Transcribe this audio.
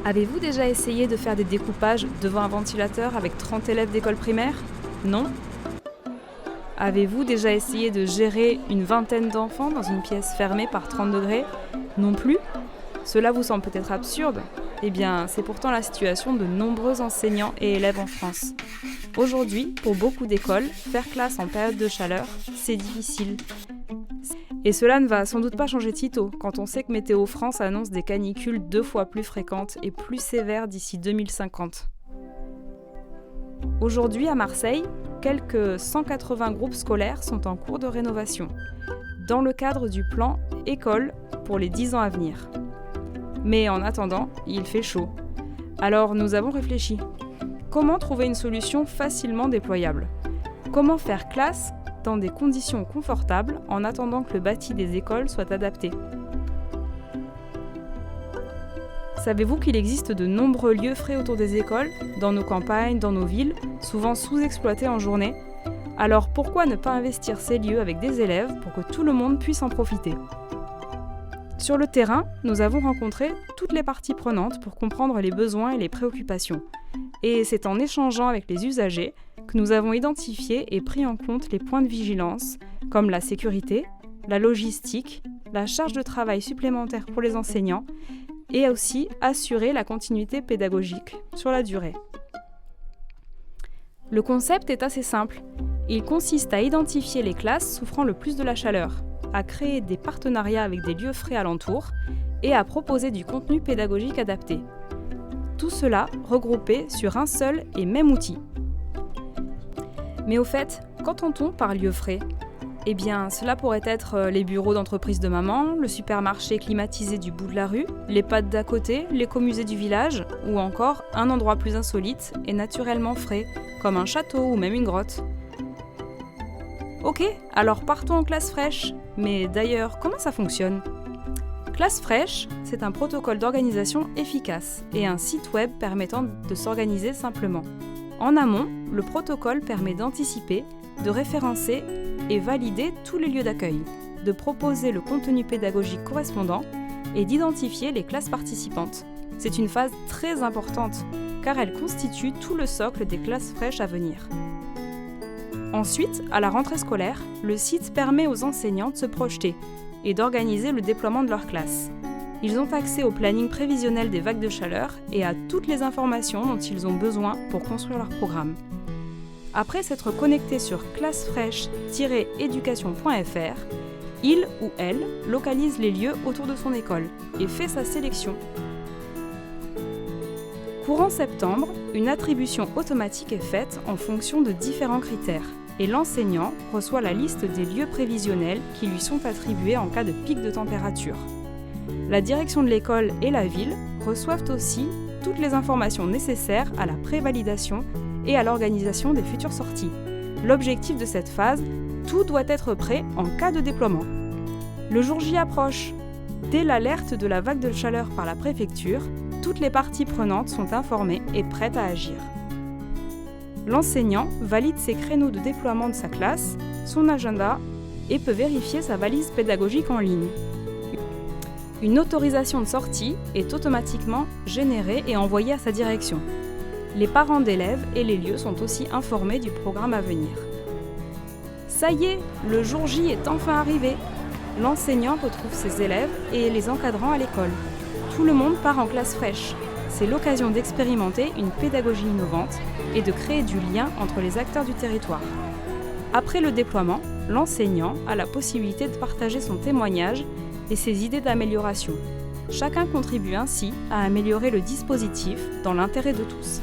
Avez-vous déjà essayé de faire des découpages devant un ventilateur avec 30 élèves d'école primaire? Non? Avez-vous déjà essayé de gérer une vingtaine d'enfants dans une pièce fermée par 30 degrés? Non plus? Cela vous semble peut-être absurde? Eh bien, c'est pourtant la situation de nombreux enseignants et élèves en France. Aujourd'hui, pour beaucoup d'écoles, faire classe en période de chaleur, c'est difficile. Et cela ne va sans doute pas changer de sitôt, quand on sait que Météo France annonce des canicules 2 fois plus fréquentes et plus sévères d'ici 2050. Aujourd'hui, à Marseille, quelques 180 groupes scolaires sont en cours de rénovation, dans le cadre du plan École pour les 10 ans à venir. Mais en attendant, il fait chaud. Alors nous avons réfléchi. Comment trouver une solution facilement déployable? Comment faire classe dans des conditions confortables en attendant que le bâti des écoles soit adapté? Savez-vous qu'il existe de nombreux lieux frais autour des écoles, dans nos campagnes, dans nos villes, souvent sous-exploités en journée? Alors pourquoi ne pas investir ces lieux avec des élèves pour que tout le monde puisse en profiter? Sur le terrain, nous avons rencontré toutes les parties prenantes pour comprendre les besoins et les préoccupations. Et c'est en échangeant avec les usagers que nous avons identifié et pris en compte les points de vigilance, comme la sécurité, la logistique, la charge de travail supplémentaire pour les enseignants, et aussi assurer la continuité pédagogique sur la durée. Le concept est assez simple. Il consiste à identifier les classes souffrant le plus de la chaleur, à créer des partenariats avec des lieux frais alentours et à proposer du contenu pédagogique adapté. Tout cela regroupé sur un seul et même outil. Mais au fait, qu'entend-on par lieu frais? Eh bien, cela pourrait être les bureaux d'entreprise de maman, le supermarché climatisé du bout de la rue, les pâtes d'à côté, l'écomusée du village, ou encore un endroit plus insolite et naturellement frais, comme un château ou même une grotte. Ok, alors partons en classe fraîche. Mais d'ailleurs, comment ça fonctionne? Classe fraîche, c'est un protocole d'organisation efficace et un site web permettant de s'organiser simplement. En amont, le protocole permet d'anticiper, de référencer et valider tous les lieux d'accueil, de proposer le contenu pédagogique correspondant et d'identifier les classes participantes. C'est une phase très importante car elle constitue tout le socle des classes fraîches à venir. Ensuite, à la rentrée scolaire, le site permet aux enseignants de se projeter et d'organiser le déploiement de leur classe. Ils ont accès au planning prévisionnel des vagues de chaleur et à toutes les informations dont ils ont besoin pour construire leur programme. Après s'être connectés sur classefraîche-education.fr, il ou elle localise les lieux autour de son école et fait sa sélection. Courant septembre, une attribution automatique est faite en fonction de différents critères et l'enseignant reçoit la liste des lieux prévisionnels qui lui sont attribués en cas de pic de température. La direction de l'école et la ville reçoivent aussi toutes les informations nécessaires à la prévalidation et à l'organisation des futures sorties. L'objectif de cette phase, tout doit être prêt en cas de déploiement. Le jour J approche. Dès l'alerte de la vague de chaleur par la préfecture, toutes les parties prenantes sont informées et prêtes à agir. L'enseignant valide ses créneaux de déploiement de sa classe, son agenda et peut vérifier sa valise pédagogique en ligne. Une autorisation de sortie est automatiquement générée et envoyée à sa direction. Les parents d'élèves et les lieux sont aussi informés du programme à venir. Ça y est, le jour J est enfin arrivé. L'enseignant retrouve ses élèves et les encadrants à l'école. Tout le monde part en classe fraîche. C'est l'occasion d'expérimenter une pédagogie innovante et de créer du lien entre les acteurs du territoire. Après le déploiement, l'enseignant a la possibilité de partager son témoignage et ses idées d'amélioration. Chacun contribue ainsi à améliorer le dispositif dans l'intérêt de tous.